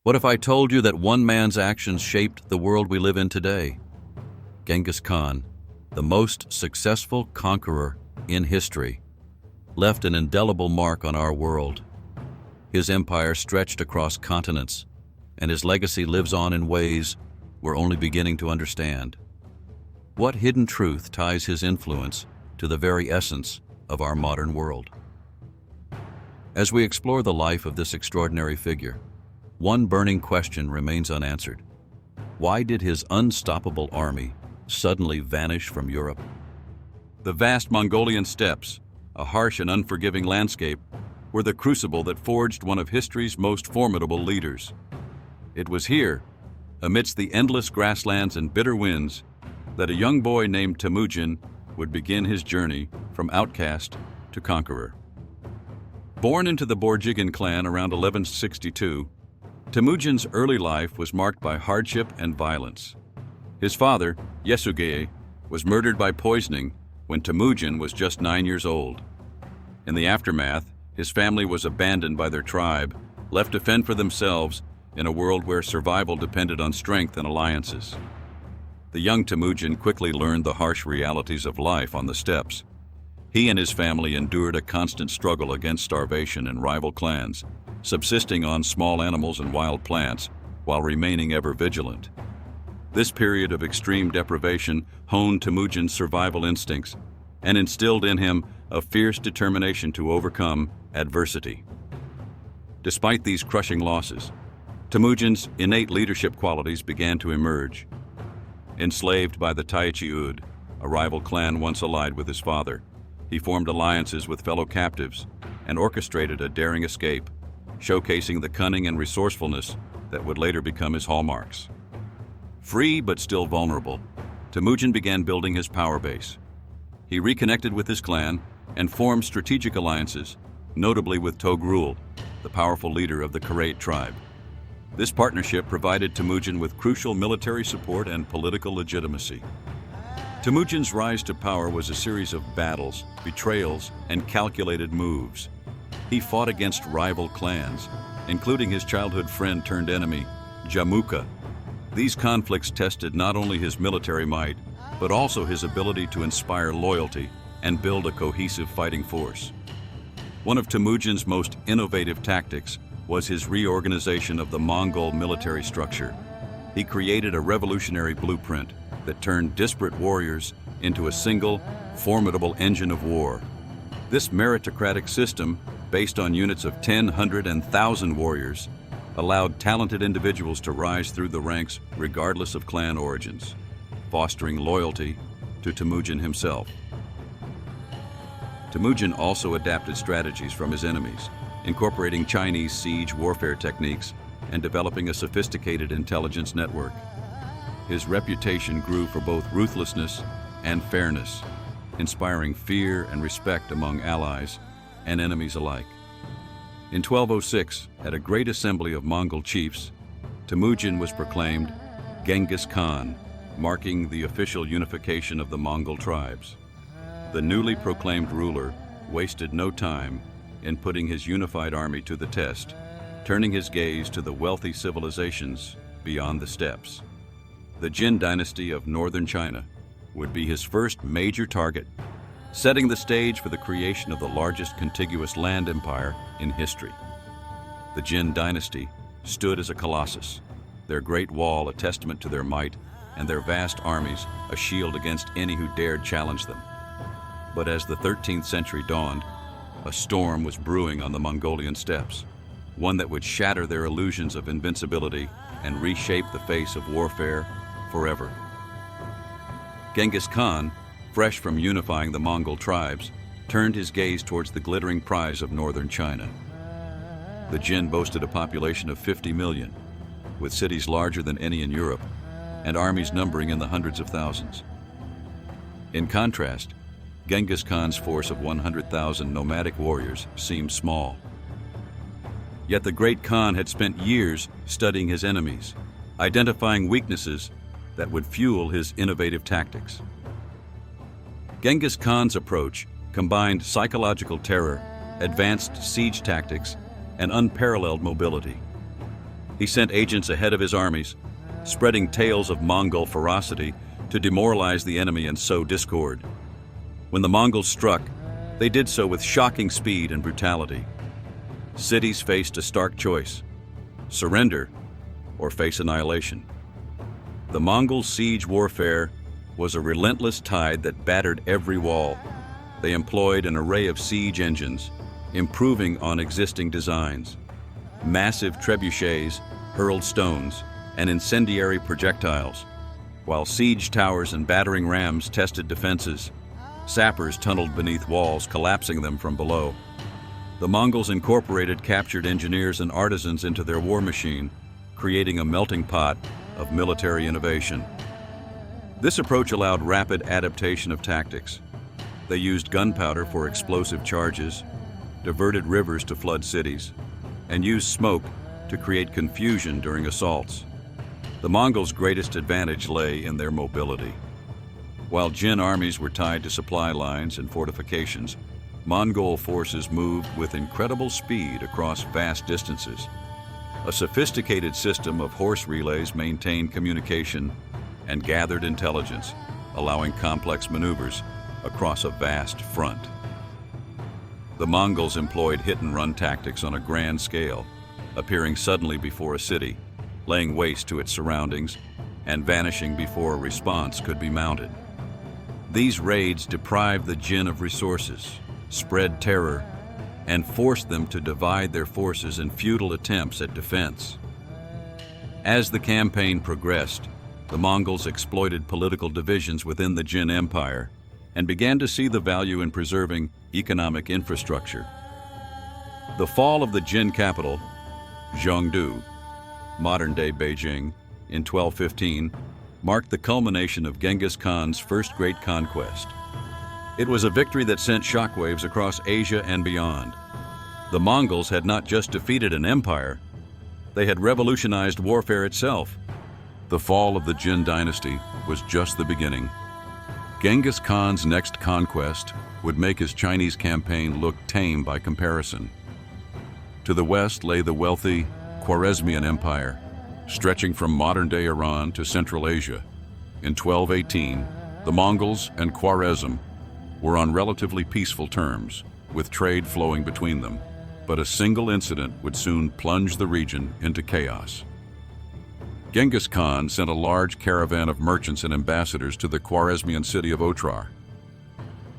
What if I told you that one man's actions shaped the world we live in today? Genghis Khan, the most successful conqueror in history, left an indelible mark on our world. His empire stretched across continents, and his legacy lives on in ways we're only beginning to understand. What hidden truth ties his influence to the very essence of our modern world? As we explore the life of this extraordinary figure, one burning question remains unanswered. Why did his unstoppable army suddenly vanish from Europe? The vast Mongolian steppes, a harsh and unforgiving landscape, were the crucible that forged one of history's most formidable leaders. It was here, amidst the endless grasslands and bitter winds, that a young boy named Temujin would begin his journey from outcast to conqueror. Born into the Borjigin clan around 1162, Temujin's early life was marked by hardship and violence. His father, Yesugei, was murdered by poisoning when Temujin was just 9 years old. In the aftermath, his family was abandoned by their tribe, left to fend for themselves in a world where survival depended on strength and alliances. The young Temujin quickly learned the harsh realities of life on the steppes. He and his family endured a constant struggle against starvation and rival clans, subsisting on small animals and wild plants while remaining ever vigilant. This period of extreme deprivation honed Temujin's survival instincts and instilled in him a fierce determination to overcome adversity. Despite these crushing losses, Temujin's innate leadership qualities began to emerge. Enslaved by the Taichi-ud, a rival clan once allied with his father, he formed alliances with fellow captives and orchestrated a daring escape, showcasing the cunning and resourcefulness that would later become his hallmarks. Free but still vulnerable, Temujin began building his power base. He reconnected with his clan and formed strategic alliances, notably with Togrul, the powerful leader of the Khwarezmian tribe. This partnership provided Temujin with crucial military support and political legitimacy. Temujin's rise to power was a series of battles, betrayals, and calculated moves. He fought against rival clans, including his childhood friend turned enemy, Jamuka. These conflicts tested not only his military might, but also his ability to inspire loyalty and build a cohesive fighting force. One of Temujin's most innovative tactics was his reorganization of the Mongol military structure. He created a revolutionary blueprint that turned disparate warriors into a single, formidable engine of war. This meritocratic system, based on units of 10, 100, and 1,000 warriors, allowed talented individuals to rise through the ranks regardless of clan origins, fostering loyalty to Temujin himself. Temujin also adapted strategies from his enemies, incorporating Chinese siege warfare techniques and developing a sophisticated intelligence network. His reputation grew for both ruthlessness and fairness, inspiring fear and respect among allies and enemies alike. In 1206, at a great assembly of Mongol chiefs, Temujin was proclaimed Genghis Khan, marking the official unification of the Mongol tribes. The newly proclaimed ruler wasted no time in putting his unified army to the test, turning his gaze to the wealthy civilizations beyond the steppes. The Jin dynasty of northern China would be his first major target, setting the stage for the creation of the largest contiguous land empire in history. The Jin dynasty stood as a colossus, their great wall a testament to their might and their vast armies a shield against any who dared challenge them. But as the 13th century dawned, a storm was brewing on the Mongolian steppes, one that would shatter their illusions of invincibility and reshape the face of warfare forever. Genghis Khan, fresh from unifying the Mongol tribes, turned his gaze towards the glittering prize of northern China. The Jin boasted a population of 50 million, with cities larger than any in Europe, and armies numbering in the hundreds of thousands. In contrast, Genghis Khan's force of 100,000 nomadic warriors seemed small. Yet the great Khan had spent years studying his enemies, identifying weaknesses that would fuel his innovative tactics. Genghis Khan's approach combined psychological terror, advanced siege tactics, and unparalleled mobility. He sent agents ahead of his armies, spreading tales of Mongol ferocity to demoralize the enemy and sow discord. When the Mongols struck, they did so with shocking speed and brutality. Cities faced a stark choice: surrender or face annihilation. The Mongol siege warfare was a relentless tide that battered every wall. They employed an array of siege engines, improving on existing designs. Massive trebuchets hurled stones and incendiary projectiles, while siege towers and battering rams tested defenses. Sappers tunneled beneath walls, collapsing them from below. The Mongols incorporated captured engineers and artisans into their war machine, creating a melting pot of military innovation. This approach allowed rapid adaptation of tactics. They used gunpowder for explosive charges, diverted rivers to flood cities, and used smoke to create confusion during assaults. The Mongols' greatest advantage lay in their mobility. While Jin armies were tied to supply lines and fortifications, Mongol forces moved with incredible speed across vast distances. A sophisticated system of horse relays maintained communication and gathered intelligence, allowing complex maneuvers across a vast front. The Mongols employed hit-and-run tactics on a grand scale, appearing suddenly before a city, laying waste to its surroundings, and vanishing before a response could be mounted. These raids deprived the Jin of resources, spread terror, and forced them to divide their forces in futile attempts at defense. As the campaign progressed, the Mongols exploited political divisions within the Jin Empire and began to see the value in preserving economic infrastructure. The fall of the Jin capital, Zhengdu, modern-day Beijing, in 1215, marked the culmination of Genghis Khan's first great conquest. It was a victory that sent shockwaves across Asia and beyond. The Mongols had not just defeated an empire, they had revolutionized warfare itself. The fall of the Jin dynasty was just the beginning. Genghis Khan's next conquest would make his Chinese campaign look tame by comparison. To the west lay the wealthy Khwarezmian Empire, stretching from modern-day Iran to Central Asia. In 1218, the Mongols and Khwarezm were on relatively peaceful terms, with trade flowing between them, but a single incident would soon plunge the region into chaos. Genghis Khan sent a large caravan of merchants and ambassadors to the Khwarezmian city of Otrar.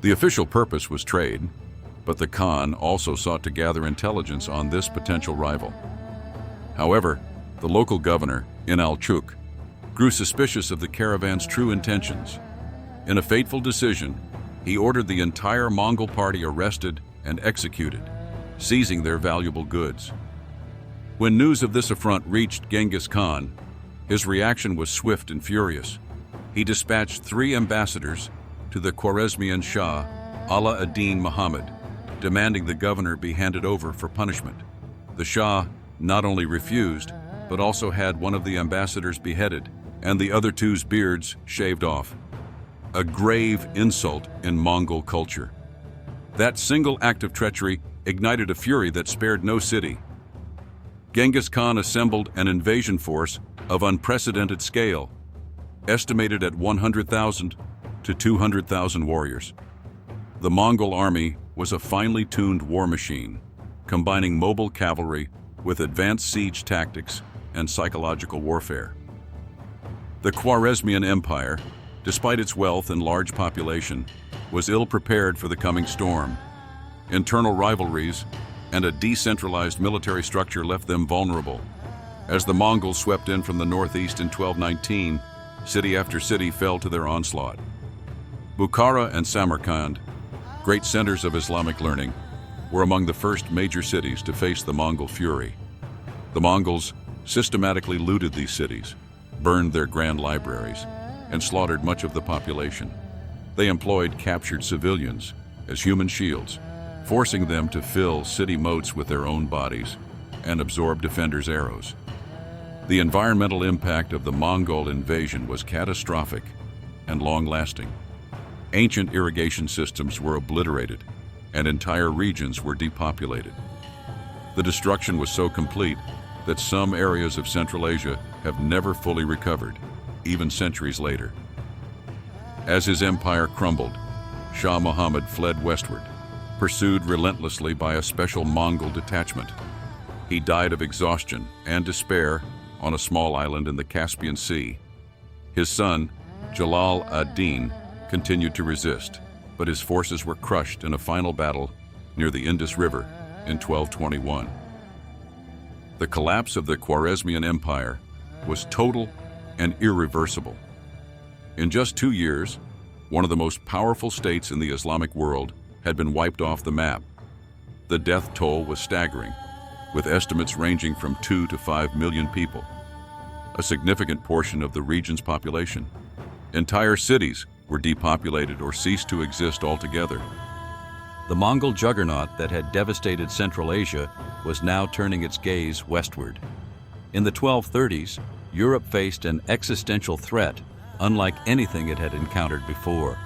The official purpose was trade, but the Khan also sought to gather intelligence on this potential rival. However, the local governor, Inalchuk, grew suspicious of the caravan's true intentions. In a fateful decision, he ordered the entire Mongol party arrested and executed, seizing their valuable goods. When news of this affront reached Genghis Khan, his reaction was swift and furious. He dispatched 3 ambassadors to the Khwarezmian Shah, Ala ad-Din Muhammad, demanding the governor be handed over for punishment. The Shah not only refused, but also had one of the ambassadors beheaded and the other 2's beards shaved off. A grave insult in Mongol culture. That single act of treachery ignited a fury that spared no city. Genghis Khan assembled an invasion force of unprecedented scale, estimated at 100,000 to 200,000 warriors. The Mongol army was a finely tuned war machine, combining mobile cavalry with advanced siege tactics and psychological warfare. The Khwarezmian Empire, despite its wealth and large population, was ill-prepared for the coming storm. Internal rivalries and a decentralized military structure left them vulnerable. As the Mongols swept in from the northeast in 1219, city after city fell to their onslaught. Bukhara and Samarkand, great centers of Islamic learning, were among the first major cities to face the Mongol fury. The Mongols systematically looted these cities, burned their grand libraries, and slaughtered much of the population. They employed captured civilians as human shields, forcing them to fill city moats with their own bodies and absorb defenders' arrows. The environmental impact of the Mongol invasion was catastrophic and long-lasting. Ancient irrigation systems were obliterated, and entire regions were depopulated. The destruction was so complete that some areas of Central Asia have never fully recovered, even centuries later. As his empire crumbled, Shah Muhammad fled westward, pursued relentlessly by a special Mongol detachment. He died of exhaustion and despair on a small island in the Caspian Sea. His son, Jalal ad-Din, continued to resist, but his forces were crushed in a final battle near the Indus River in 1221. The collapse of the Khwarezmian Empire was total and irreversible. In just 2 years, one of the most powerful states in the Islamic world had been wiped off the map. The death toll was staggering, with estimates ranging from 2 to 5 million people, a significant portion of the region's population. Entire cities were depopulated or ceased to exist altogether. The Mongol juggernaut that had devastated Central Asia was now turning its gaze westward. In the 1230s, Europe faced an existential threat unlike anything it had encountered before.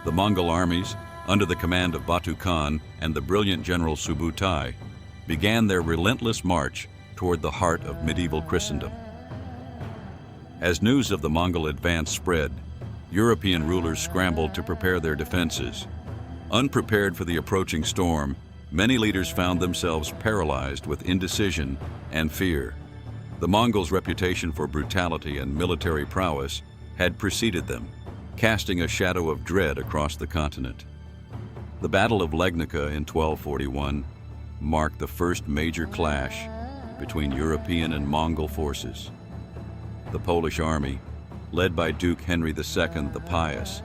The Mongol armies, under the command of Batu Khan and the brilliant general Subutai, began their relentless march toward the heart of medieval Christendom. As news of the Mongol advance spread, European rulers scrambled to prepare their defenses. Unprepared for the approaching storm, many leaders found themselves paralyzed with indecision and fear. The Mongols' reputation for brutality and military prowess had preceded them, casting a shadow of dread across the continent. The Battle of Legnica in 1241 marked the first major clash between European and Mongol forces. The Polish army, led by Duke Henry II the Pious,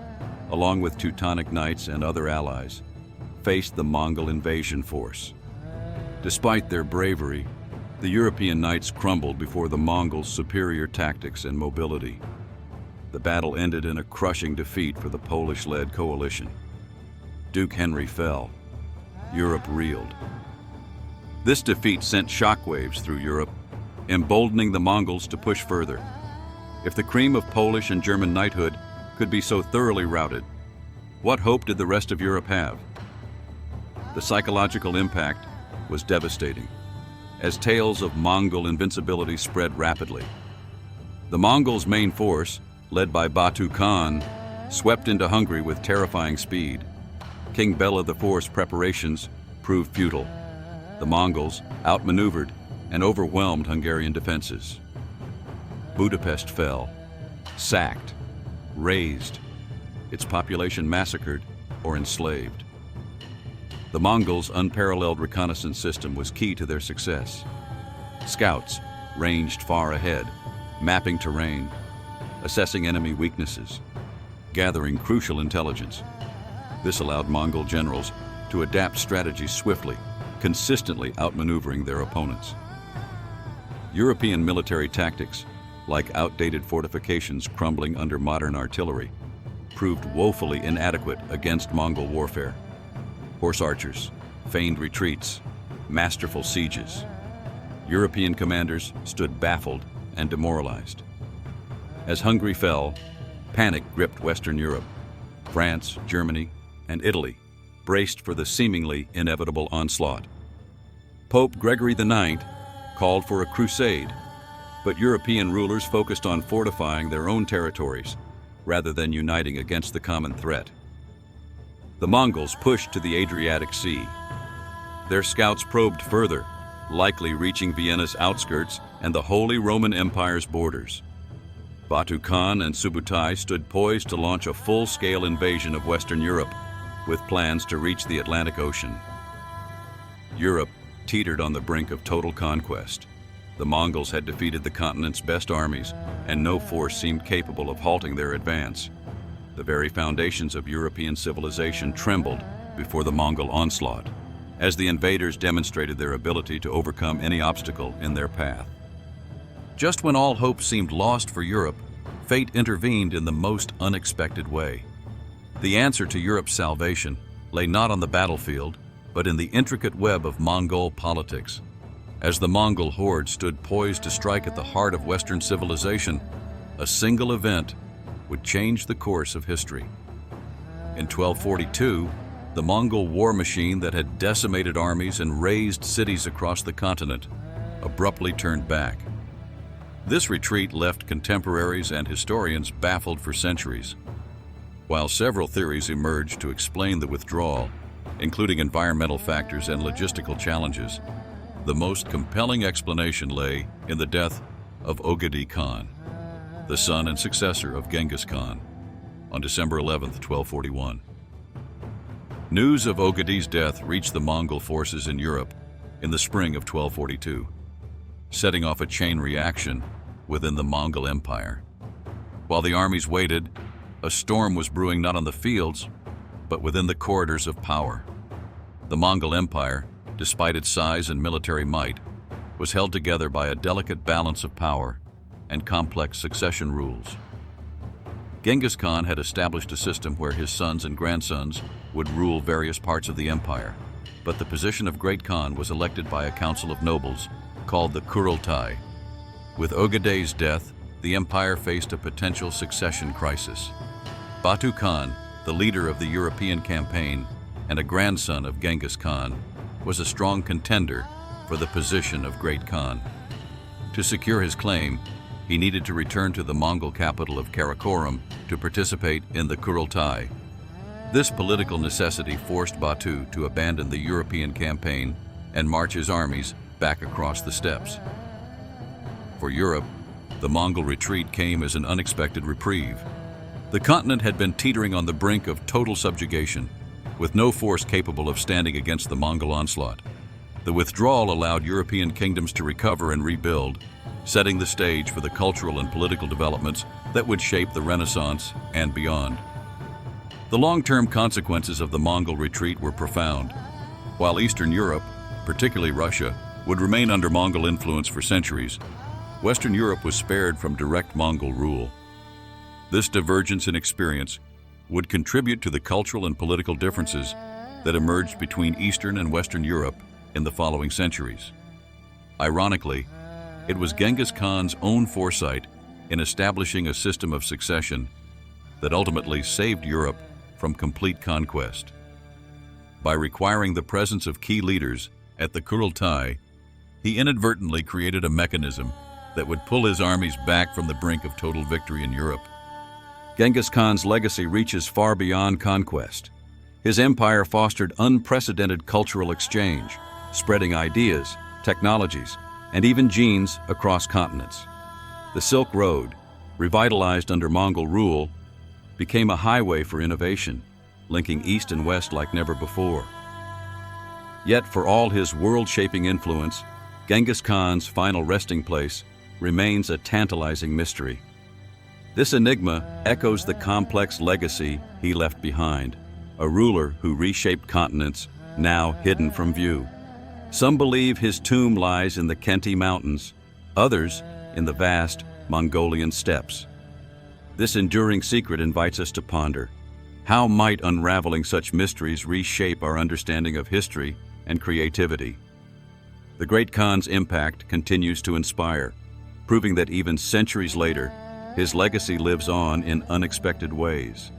along with Teutonic Knights and other allies, faced the Mongol invasion force. Despite their bravery, the European knights crumbled before the Mongols' superior tactics and mobility. The battle ended in a crushing defeat for the Polish-led coalition. Duke Henry fell. Europe reeled. This defeat sent shockwaves through Europe, emboldening the Mongols to push further. If the cream of Polish and German knighthood could be so thoroughly routed, what hope did the rest of Europe have? The psychological impact was devastating, as tales of Mongol invincibility spread rapidly. The Mongols' main force, led by Batu Khan, swept into Hungary with terrifying speed. King Bela IV's preparations proved futile. The Mongols outmaneuvered and overwhelmed Hungarian defenses. Budapest fell, sacked, razed, its population massacred or enslaved. The Mongols' unparalleled reconnaissance system was key to their success. Scouts ranged far ahead, mapping terrain, assessing enemy weaknesses, gathering crucial intelligence. This allowed Mongol generals to adapt strategies swiftly, consistently outmaneuvering their opponents. European military tactics, like outdated fortifications crumbling under modern artillery, proved woefully inadequate against Mongol warfare. Horse archers, feigned retreats, masterful sieges. European commanders stood baffled and demoralized. As Hungary fell, panic gripped Western Europe. France, Germany, and Italy braced for the seemingly inevitable onslaught. Pope Gregory IX called for a crusade, but European rulers focused on fortifying their own territories rather than uniting against the common threat. The Mongols pushed to the Adriatic Sea. Their scouts probed further, likely reaching Vienna's outskirts and the Holy Roman Empire's borders. Batu Khan and Subutai stood poised to launch a full-scale invasion of Western Europe, with plans to reach the Atlantic Ocean. Europe teetered on the brink of total conquest. The Mongols had defeated the continent's best armies, and no force seemed capable of halting their advance. The very foundations of European civilization trembled before the Mongol onslaught, as the invaders demonstrated their ability to overcome any obstacle in their path. Just when all hope seemed lost for Europe, fate intervened in the most unexpected way. The answer to Europe's salvation lay not on the battlefield, but in the intricate web of Mongol politics. As the Mongol horde stood poised to strike at the heart of Western civilization, a single event would change the course of history. In 1242, the Mongol war machine that had decimated armies and razed cities across the continent abruptly turned back. This retreat left contemporaries and historians baffled for centuries. While several theories emerged to explain the withdrawal, including environmental factors and logistical challenges, the most compelling explanation lay in the death of Ogedei Khan, the son and successor of Genghis Khan, on December 11, 1241. News of Ogedei's death reached the Mongol forces in Europe in the spring of 1242, setting off a chain reaction within the Mongol Empire. While the armies waited, a storm was brewing not on the fields, but within the corridors of power. The Mongol Empire, despite its size and military might, was held together by a delicate balance of power and complex succession rules. Genghis Khan had established a system where his sons and grandsons would rule various parts of the empire, but the position of Great Khan was elected by a council of nobles called the Kurultai. With Ogedei's death, the empire faced a potential succession crisis. Batu Khan, the leader of the European campaign and a grandson of Genghis Khan, was a strong contender for the position of Great Khan. To secure his claim, he needed to return to the Mongol capital of Karakoram to participate in the Kurultai. This political necessity forced Batu to abandon the European campaign and march his armies back across the steppes. For Europe, the Mongol retreat came as an unexpected reprieve. The continent had been teetering on the brink of total subjugation, with no force capable of standing against the Mongol onslaught. The withdrawal allowed European kingdoms to recover and rebuild, setting the stage for the cultural and political developments that would shape the Renaissance and beyond. The long-term consequences of the Mongol retreat were profound. While Eastern Europe, particularly Russia, would remain under Mongol influence for centuries, Western Europe was spared from direct Mongol rule. This divergence in experience would contribute to the cultural and political differences that emerged between Eastern and Western Europe in the following centuries. Ironically, it was Genghis Khan's own foresight in establishing a system of succession that ultimately saved Europe from complete conquest. By requiring the presence of key leaders at the Kurultai, he inadvertently created a mechanism that would pull his armies back from the brink of total victory in Europe. Genghis Khan's legacy reaches far beyond conquest. His empire fostered unprecedented cultural exchange, spreading ideas, technologies, and even genes across continents. The Silk Road, revitalized under Mongol rule, became a highway for innovation, linking East and West like never before. Yet, for all his world-shaping influence, Genghis Khan's final resting place remains a tantalizing mystery. This enigma echoes the complex legacy he left behind, a ruler who reshaped continents now hidden from view. Some believe his tomb lies in the Khenti Mountains, others in the vast Mongolian steppes. This enduring secret invites us to ponder: how might unraveling such mysteries reshape our understanding of history and creativity? The Great Khan's impact continues to inspire, proving that even centuries later, his legacy lives on in unexpected ways.